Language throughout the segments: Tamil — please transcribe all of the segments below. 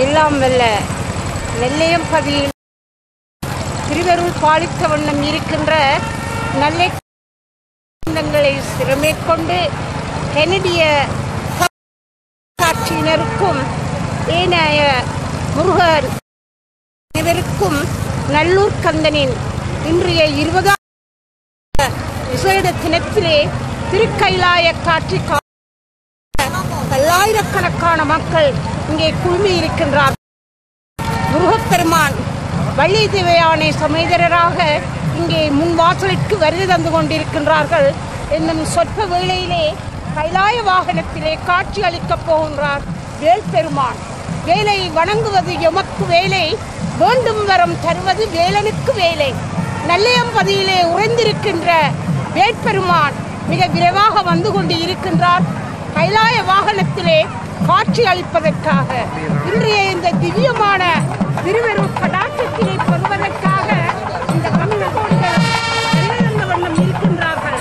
எல்லாம் வல்ல நெல்லையம்பதியில் திருவருள் பாலித்த வண்ணம் இருக்கின்ற நல்ல சிறமேற்கொண்டு கனடிய காட்சியினருக்கும் ஏனைய முருகர் அனைவருக்கும் நல்லூர் கந்தனின் இன்றைய 20ஆம் விசேட தினத்திலே திருக்கைலாய காட்சி பல்லாயிரக்கணக்கான மக்கள் இங்கே குழுமி இருக்கின்றார். முருகப்பெருமான் வள்ளி தேவயானை சமேதரராக இங்கே முன்வாசலுக்கு வருகை தந்து கொண்டிருக்கின்றார்கள். என்னும் சொற்ப வேளையிலே கைலாய வாகனத்திலே காட்சி அளிக்கப் போகின்றார் வேல்பெருமான். வேலை வணங்குவது எமக்கு வேலை, வேண்டும் வரம் தருவது வேலனுக்கு வேலை. நெல்லையம்பதியிலே உறைந்திருக்கின்ற வேல்பெருமான் மிக விரைவாக வந்து கொண்டு இருக்கின்றார். கைலாய வாகனத்திலே காட்சி அளிப்பதற்காக இன்றைய இந்த திவ்யமான திருவருள் கடாட்சத்தினை பெறுவதற்காக இந்த தமிழகோடிகள் நல்ல வண்ணம் இருக்கின்றார்கள்.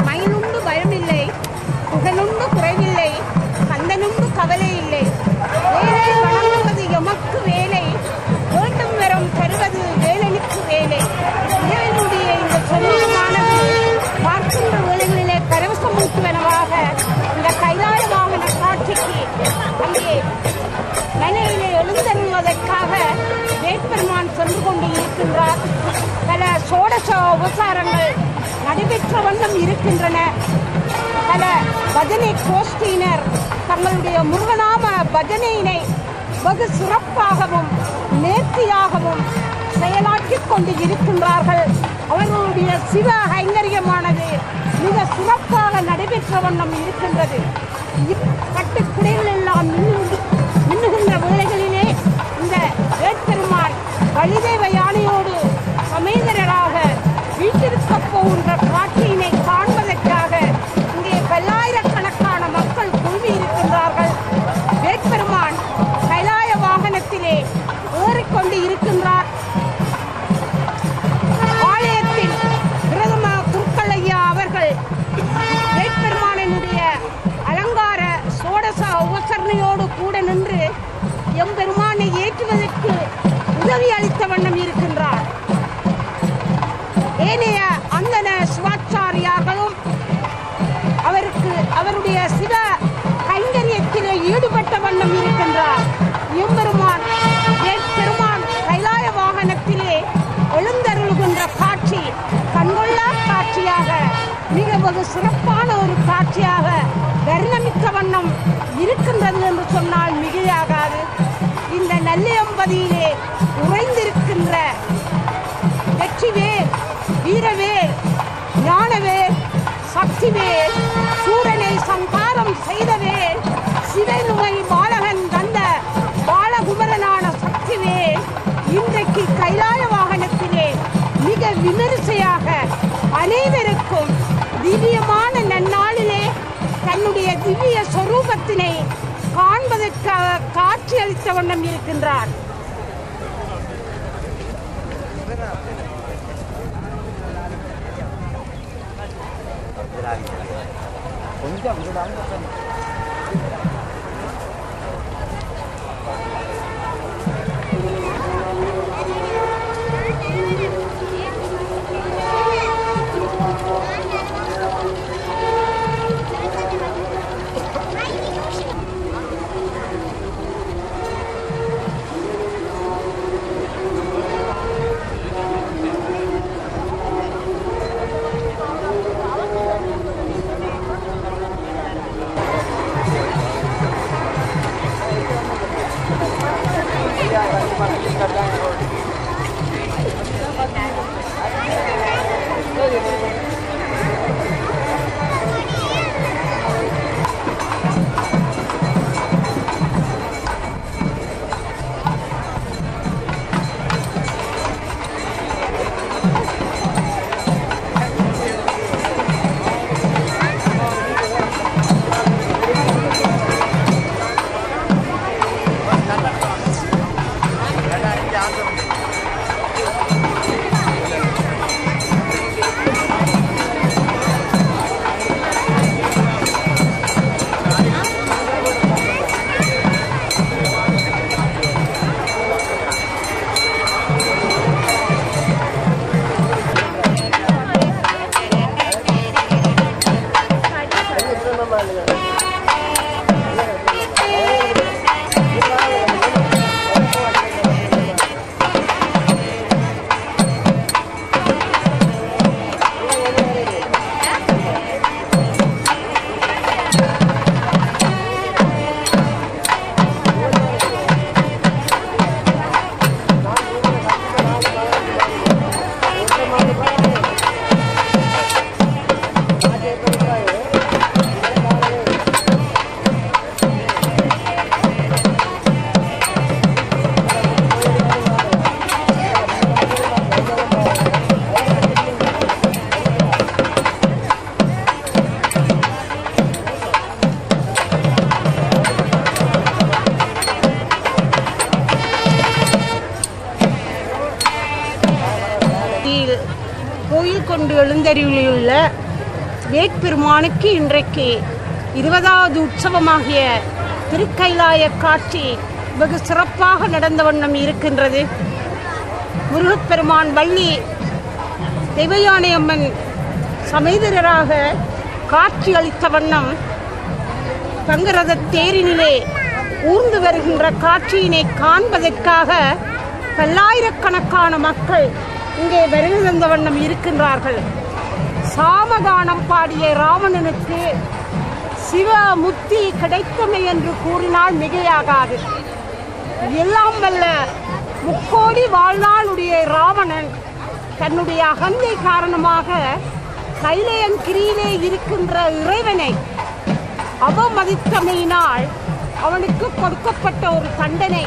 மயிலுண்டு பயமில்லை, புகழுண்டு குறைவில்லை, கந்தனுண்டு கவலை இல்லை. வேலை வணங்குவது எமக்கு வேலை, வேண்டும் வரம் தருவது வேலனுக்கு வேலை. இறைவனுடைய இந்த சொந்தமானது பார்க்கின்ற வேலைகளிலே பரவசமூட்டுவனவாக இந்த கைலாய வாகன காட்சிக்கு அங்கே மனையிலே எழுந்தருள்வதற்காக வேட்பெருமான் சென்று கொண்டு இருக்கின்றார். பல சோடச உபசாரங்கள் நடைபெற்ற வண்ணம் இருக்கின்றன. பல பஜனை கோஷ்டியினர் தங்களுடைய முருகநாம பஜனையினை வெகு சிறப்பாகவும் நேர்த்தியாகவும் செயலாற்றிக் கொண்டு இருக்கின்றார்கள். அவர்களுடைய சிவ கைங்கரியமானது மிக சிறப்பாக நடைபெற்ற வண்ணம் இருக்கின்றது. பட்டுக்குடைகள் எல்லாம் மின்னுகின்ற வேளைகளிலே இந்த வேட்பெருமான் வள்ளிதேவ யானையோடு சமேதரராக வீட்டிற்கப் போகின்ற காட்சியினை காண்பதற்காக இங்கே பல்லாயிரக்கணக்கான மக்கள் குழுமி இருக்கின்றார்கள். வேட்பெருமான் கைலாய வாகனத்திலே ஏறிக்கொண்டு இருக்கின்றார். ஆலயத்தில் பிரதம குருக்களையா அவர்கள் வேட்பெருமானினுடைய அலங்கார சோடச உபசரணையோடு கூட நின்று எம்பெருமானை ஏற்றுவதற்கு உதவி அளித்த வண்ணம் இருக்கின்றார். ஏனைய அந்தன சிவாச்சாரியார்களும் அவருக்கு அவருடைய சிவ கைங்கரியத்திலே ஈடுபட்ட வண்ணம் இருக்கின்றார். எம்பெருமான் பெருமான் கைலாய வாகனத்திலே எழுந்தருள்கின்ற காட்சி கண்கொள்ளா காட்சியாக மிக வெகு சிறப்பான ஒரு காட்சியாக வர்ணமிக்க வண்ணம் இருக்கின்றது என்று சொன்னால் மிகையாகாது. இந்த நெல்லையம்பதியிலே உறைந்திருக்கின்ற வெற்றிவேல், வீரவேல், ஞானவேல், சக்திவேல், சூரனை சங்காரம் செய்தவேல், சிவனுமை பாலகன் தந்த பாலகுமரனான சக்திவேல் இன்றைக்கு கைலாய வாகனத்திலே மிக விமரிசையாக அனைவருக்கும் திவ்யமான நன்னாளிலே தன்னுடைய திவ்ய சொரூபத்தினை காண்பதற்காக காட்சி அளித்த வண்ணம் இருக்கின்றார். answer. கோயில் கொண்டு எழுந்தருளியுள்ள வேட்பெருமானுக்கு இன்றைக்கு 20வது உற்சவமாகிய திருக்கைலாய காட்சி வெகு சிறப்பாக நடந்த வண்ணம் இருக்கின்றது. முருகப்பெருமான் வள்ளி தெய்வயானை அம்மன் சமேதரராக காட்சி அளித்த வண்ணம் தங்கரத தேரினிலே ஊர்ந்து வருகின்ற காட்சியினை காண்பதற்காக பல்லாயிரக்கணக்கான மக்கள் இங்கே வருகை தந்த வண்ணம் இருக்கின்றார்கள். சாமகானம் பாடிய ராவணனுக்கு சிவ முக்தி கிடைத்தமை என்று கூறினால் மிகையாகாது. எல்லாம் வல்ல முக்கோடி வாழ்நாளுடைய ராவணன் தன்னுடைய அகந்தை காரணமாக கைலையங்கிரியிலே இருக்கின்ற இறைவனை அவமதித்தமையினால் அவனுக்கு கொடுக்கப்பட்ட ஒரு தண்டனை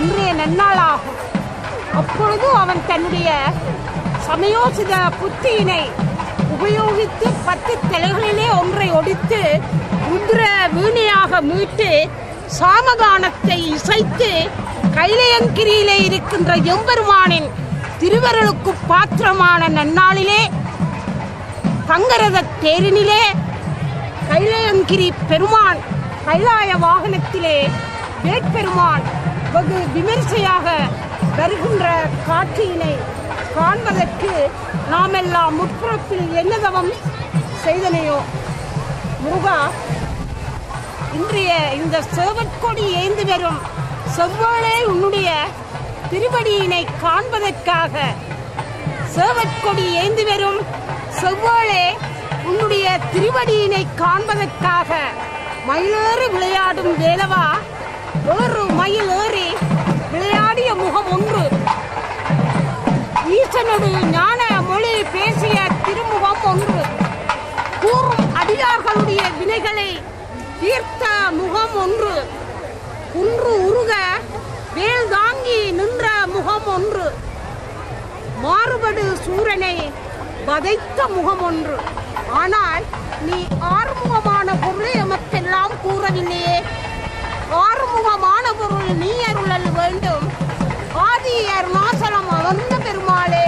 இன்றைய நன்னாளாகும். அப்பொழுது அவன் தன்னுடைய சமயோசித புத்தியினை உபயோகித்து 10 தலைகளிலே ஒன்றை ஒடித்து ருத்ர வீணையாக மீட்டு சாமகானத்தை இசைத்து கைலையங்கிரியிலே இருக்கின்ற எம்பெருமானின் திருவருளுக்கு பாத்திரமான நன்னாளிலே தங்கரத தேரினிலே கைலையங்கிரி பெருமான் கைலாய வாகனத்திலே வேட்பெருமான் வெகு விமர்சையாக வருகின்ற காட்சியினை காண்பதற்கு நாம் எல்லாம் முற்புறத்தில் என்ன தவம் செய்தனையோ முருகா, இன்றைய இந்த சேவற்கொடி ஏந்து வரும் செவ்வாழே உன்னுடைய திருவடியினை காண்பதற்காக, சேவற்கொடி ஏந்து வரும் செவ்வாழே உன்னுடைய திருவடியினை காண்பதற்காக மயிலேறி விளையாடும் வேலவா, வேறு மயில் ஏறி விளையாடிய முகம் ஒன்று, ஈசனோடு ஞான மொழி பேசிய திருமுகம் ஒன்று, கூறும் அடியார்களுடைய வினைகளை தீர்த்த முகம் ஒன்று, குன்று உருக வேல் தாங்கி நின்ற முகம் ஒன்று, மாறுபடு சூரனை வதைத்த முகம் ஒன்று. ஆனால் நீ ஆறுமுகமான பொருளை எமக்கெல்லாம் கூறவில்லையே. ஆறுமுகமான பொருள் நீ அருளல் வேண்டும். ஆதி அருணாசலம் அமர்ந்த பெருமாளே,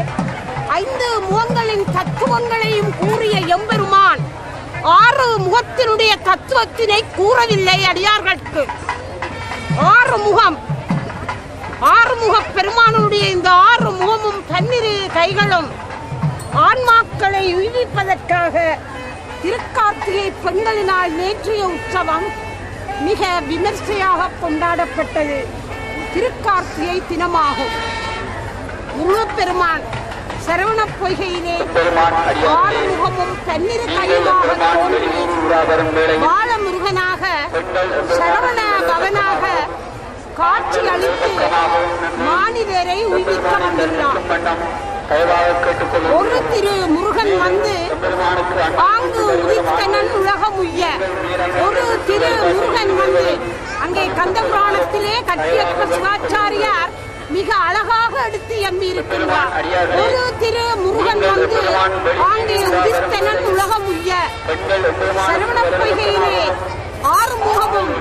5 முகங்களின் தத்துவங்களையும் கூறிய எம்பெருமான் 6 முகத்தினுடைய தத்துவத்தினை கூறவில்லை அடியார்களுக்கு. 6 முகம், 6 முக பெருமானுடைய இந்த 6 முகமும் 12 கைகளும் ஆன்மாக்களை உய்விப்பதற்காக திருக்கார்த்திகை பெண்களினால் நேற்றைய உற்சவம் மிக விமர்சையாக கொண்டாடப்பட்டது. திருக்கார்த்திகை தினமாகும். முருகப்பெருமான் சரவண பொய்கையிலே 6 முகமும் 12 கையுமாக தோன்றி பாலமுருகனாக சரவண பவனாக காட்சி அளித்து மானிடரை உய்விக்க வந்துள்ளார். ஒரு திரு முருகன் வந்து ஆங்கு உதித்தனன் உலகம் உய்ய, ஒரு திரு முருகன் வந்து அங்கே கந்தபுராணத்திலே கட்டியப்ப சிவாச்சாரியார் மிக அழகாக எடுத்து எம்பி இருக்கின்றார். ஒரு திரு முருகன் வந்து ஆங்கே உதித்தனன் உலகம் உய்ய, சரவண பொய்கையிலே 6 முகமும்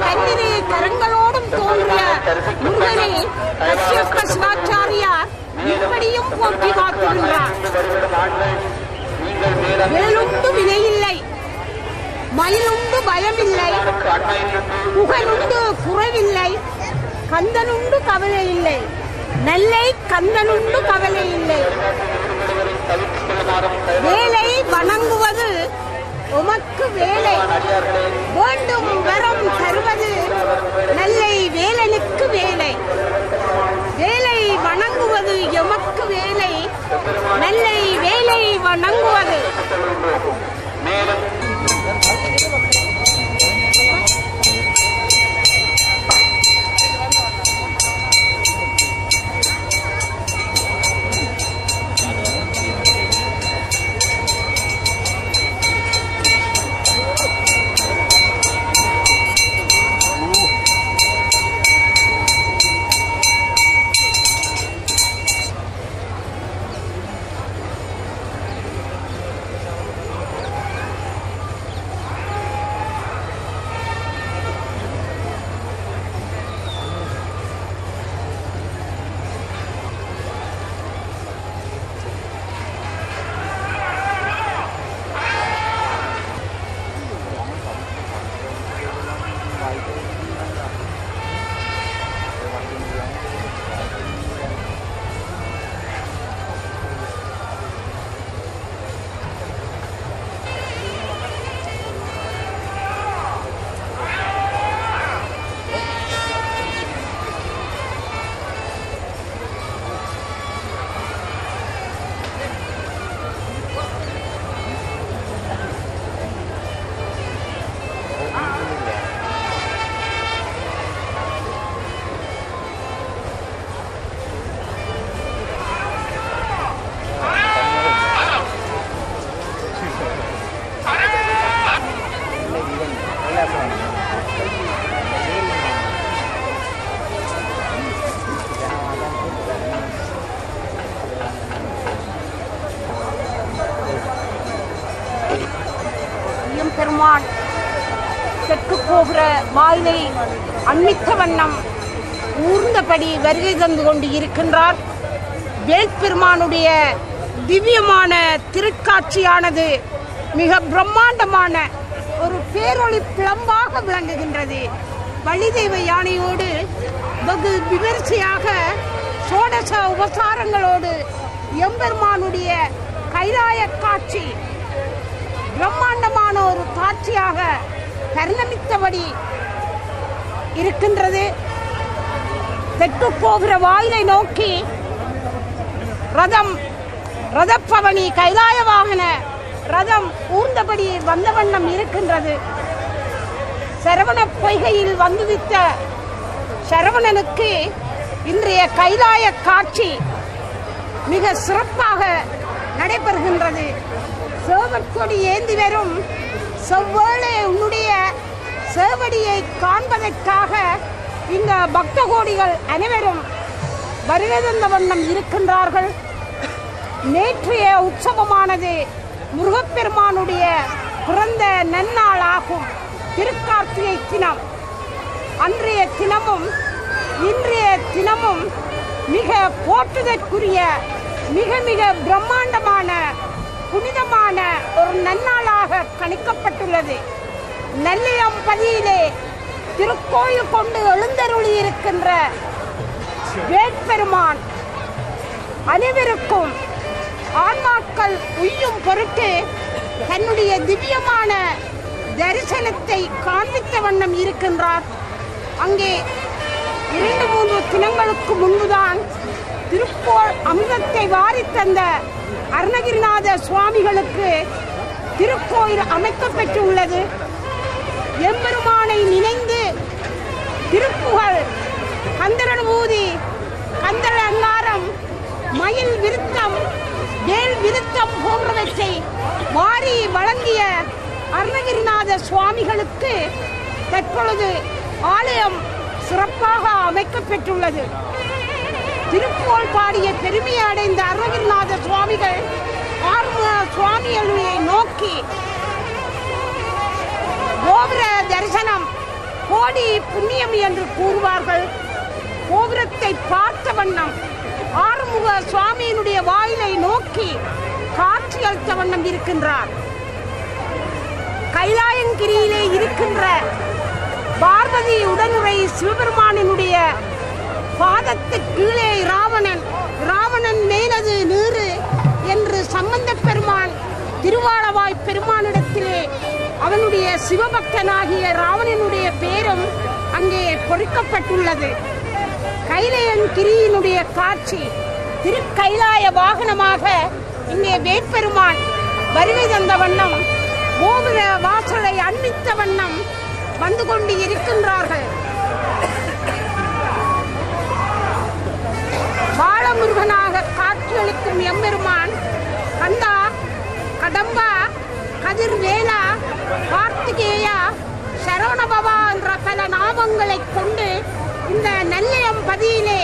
12 கரங்களோடும் தோன்றிய முருகனை கட்டியப்ப சிவாச்சாரியார் இப்படியும் போற்றி காத்துகின்றார். வேலுண்டு வினையில்லை, மயிலுண்டு பயமில்லை, புகழுண்டு குறைவில்லை, கந்தனுண்டு கவலை இல்லை, நெல்லை கந்தனுண்டு கவலை இல்லை. வேலை வணங்குவது உமக்கு வேலை, வேண்டும் வரம் தருவது நெல்லை வேலனுக்கு வேலை. வேலை வணங்குவது எமக்கு வேலை, நெல்லை வேலை வணங்குவது. திருக்கோபுர வாயிலை அண்மித்த வண்ணம் ஊர்ந்தபடி வருகை தந்து கொண்டு இருக்கின்றார். வேல்பெருமானுடைய திவ்யமான திருக்காட்சியானது மிக பிரம்மாண்டமான ஒரு பேரொளி பிளம்பாக விளங்குகின்றது. வள்ளிதெய்வ யானையோடு வெகு விமர்சையாக சோடச உபசாரங்களோடு எம்பெருமானுடைய கைலாய காட்சி பிரம்மாண்டமான ஒரு காட்சியாக பரிணமித்தபடி இருக்கின்றது. தெற்கு கோபுர வாயிலை நோக்கி ரதப்பவனி கைலாய வாகன ரதம் ஊர்ந்தபடி வந்த வண்ணம் இருக்கின்றது. சரவண பொய்கையில் வந்துவிட்ட சரவணனுக்கு இன்றைய கைலாய காட்சி மிக சிறப்பாக நடைபெறுகின்றது. சேவற்கொடி ஏந்தி வரும் செவ்வேளை உன்னுடைய சேவடியை காண்பதற்காக இந்த பக்த கோடிகள் அனைவரும் வருகை தந்த வண்ணம் இருக்கின்றார்கள். நேற்றைய உற்சவமானது முருகப்பெருமானுடைய பிறந்த நன்னாள் ஆகும். திருக்கார்த்திகை தினம். அன்றைய தினமும் இன்றைய தினமும் மிக போற்றுதற்குரிய மிக மிக பிரம்மாண்டமான புனிதமான ஒரு நன்னாளாக கணிக்கப்பட்டுள்ளது. நெல்லியம்பதியிலே திருக்கோயில் கொண்டு எழுந்தருளி இருக்கின்ற வேட்பெருமான் அனைவருக்கும் ஆன்மாக்கள் உய்யும் பொருட்டு தன்னுடைய திவ்யமான தரிசனத்தை காண்பித்த வண்ணம் இருக்கின்றார். அங்கே 2-3 தினங்களுக்கு முன்புதான் திருப்போர் அமிர்தத்தை வாரித்தந்த அருணகிரிநாத சுவாமிகளுக்கு திருக்கோயில் அமைக்கப்பட்டுள்ளது. எம்பெருமானை நினைந்து திருப்புகழ், கந்தரனுபூதி, கந்தர அங்காரம், மயில் விருத்தம், வேல் விருத்தம் போன்றவற்றை வாரி வழங்கிய அருணகிரிநாத சுவாமிகளுக்கு தற்பொழுது ஆலயம் சிறப்பாக அமைக்கப்பட்டுள்ளது. திருப்புகழ் பாடிய பெருமையை அடைந்த அருணகிரிநாத சுவாமிகள் ஆறுமுக சுவாமியை நோக்கி கோபுர தரிசனம் கோடி புண்ணியம் என்று கூறுவார்கள். கோபுரத்தை பார்த்த வண்ணம் ஆறுமுக சுவாமியினுடைய வாயிலை நோக்கி காட்சி அளித்த வண்ணம் இருக்கின்றார். கைலாயங்கிரியிலே இருக்கின்ற பார்வதி உடனுரை சிவபெருமானினுடைய பாதத்துக்கு கீழே ராவணன் மேலது நீரு என்று சம்பந்த பெருமான் திருவாளவாய் பெருமானிடத்திலே அவனுடைய சிவபக்தனாகிய ராவணனுடைய பேரும் அங்கே பொறிக்கப்பட்டுள்ளது. கைலாயங்கிரியினுடைய காட்சி திருக்கைலாய வாகனமாக இங்கே வேட்பெருமான் வருகை தந்த வண்ணம் கோபுர வாசலை அண்மித்த வண்ணம் வந்து கொண்டு இருக்கின்றார்கள். பாலமுருகனாக காட்சியளிக்கும் எம்பெருமான் கந்தா, கடம்பா, கதிர்வேலா, கார்த்திகேயா, சரவணபவா என்ற பல நாமங்களை கொண்டு இந்த நெல்லையம்பதியிலே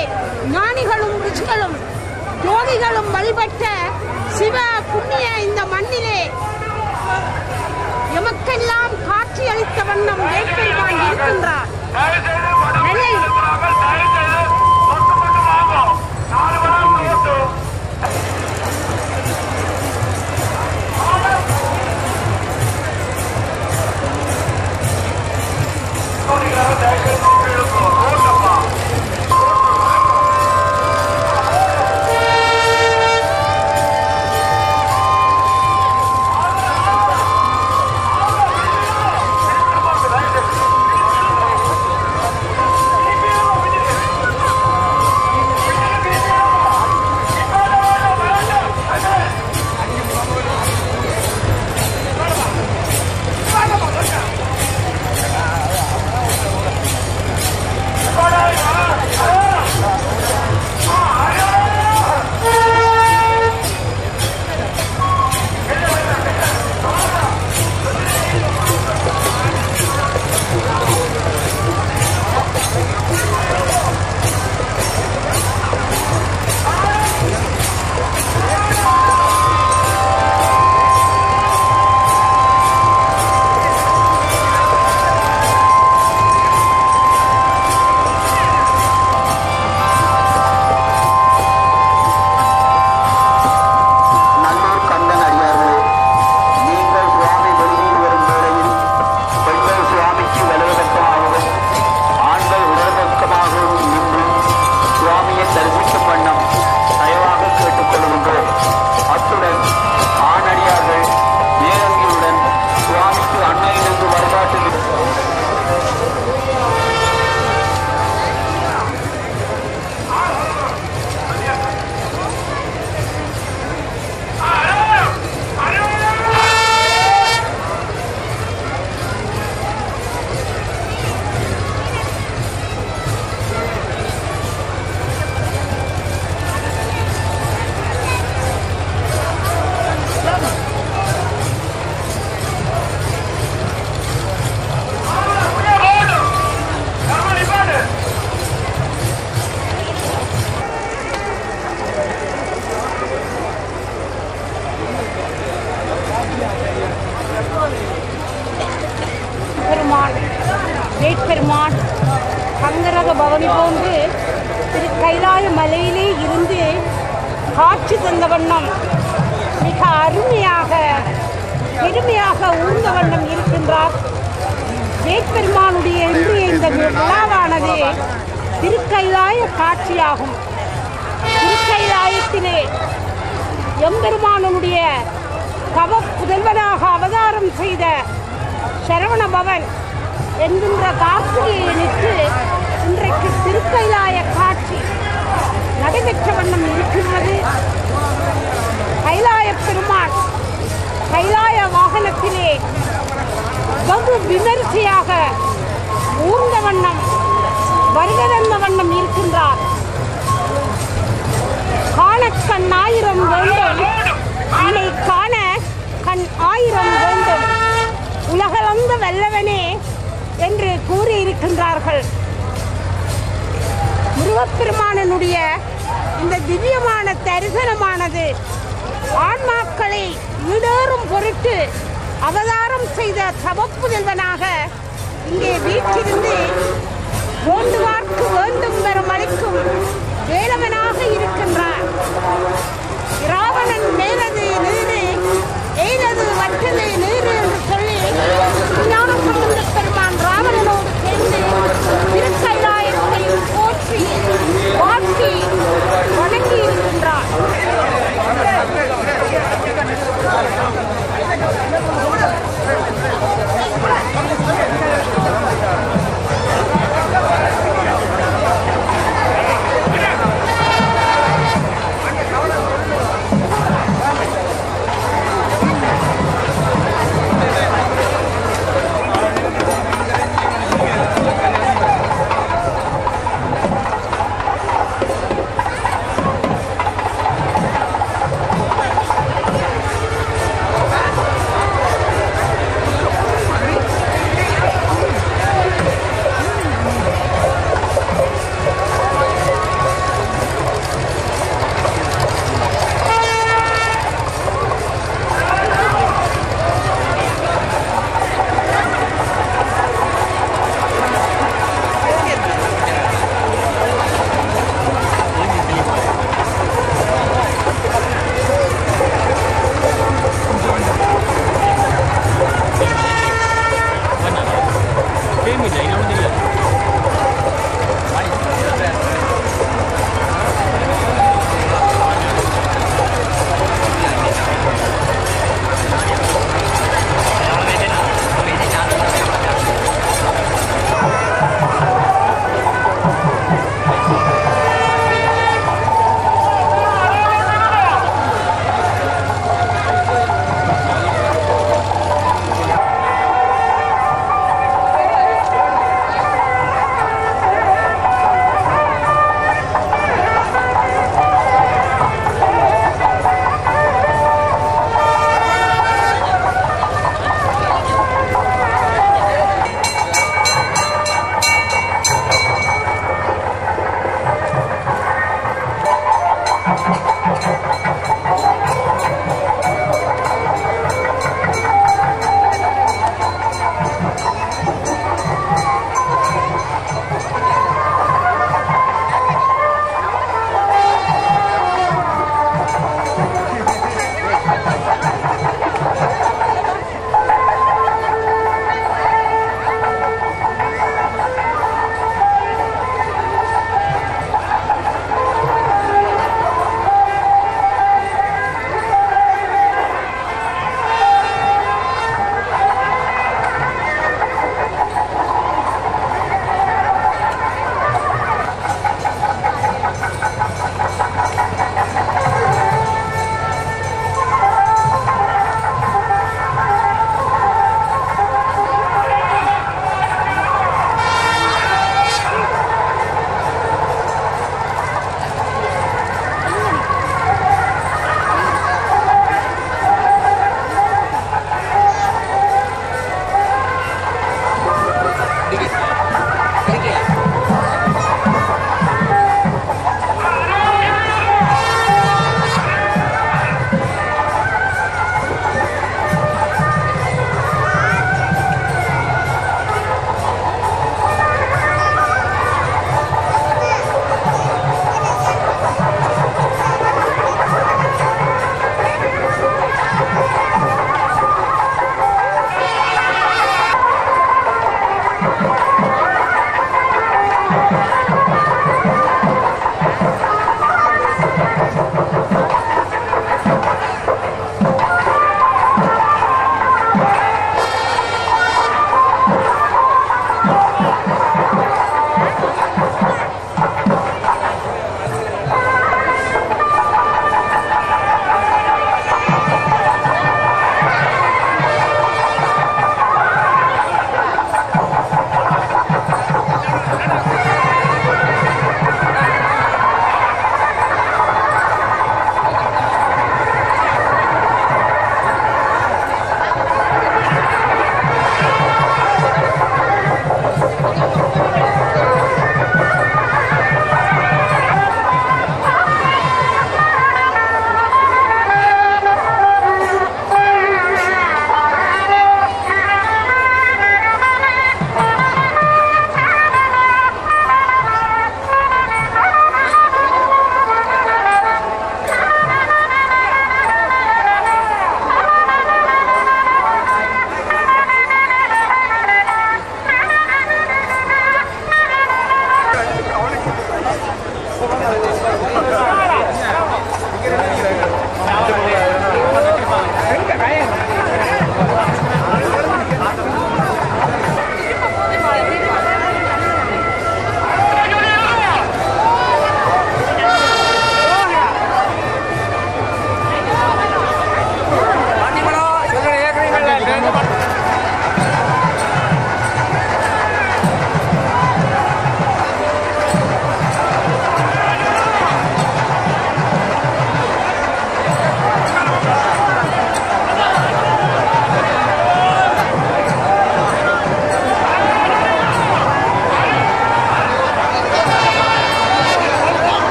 ஞானிகளும் ரிஷிகளும் ஜோதிகளும் வழிபட்ட சிவ புண்ணிய இந்த மண்ணிலே எமக்கெல்லாம் காட்சி அளித்த வண்ணம் வேட்பெருமான் இருக்கின்றார். நெல்லை காட்சி தந்த வண்ணம் மிக அருமையாக பெருமையாக ஊர்ந்த வண்ணம் இருக்கின்றார். வேட்பெருமானுடைய இன்றைய இந்த விழாவானது திருக்கைலாய காட்சியாகும். திருக்கைலாயத்திலே எம்பெருமானுடைய தவ புதல்வனாக அவதாரம் செய்த சரவண பவன் என்கின்ற கார்த்திகேயனுக்கு இன்றைக்கு திருக்கைலாய காட்சி நடைபெற்ற வண்ணம் இருக்கின்றது. கைலாய பெருமான் கைலாய வாகனத்திலே வெகு விமரிசையாக ஊர்ந்த வண்ணம் வருகதந்த வண்ணம் இருக்கின்றார். காண கண் ஆயிரம் வேண்டும், என்னை காண கண் ஆயிரம் வேண்டும், உலகளந்த வல்லவனே என்று கூறியிருக்கின்றார்கள். முருகப்பெருமானனுடைய இந்த திவ்யமான தரிசனமானது ஆன்மாக்களை ஈடேறும் பொருட்டு அவதாரம் செய்த தவப்புதல்வனாக இங்கே வீற்றிருந்து வேண்டுவார்க்கு வேண்டும் வரும் அளிக்கும் வேலவனாக இருக்க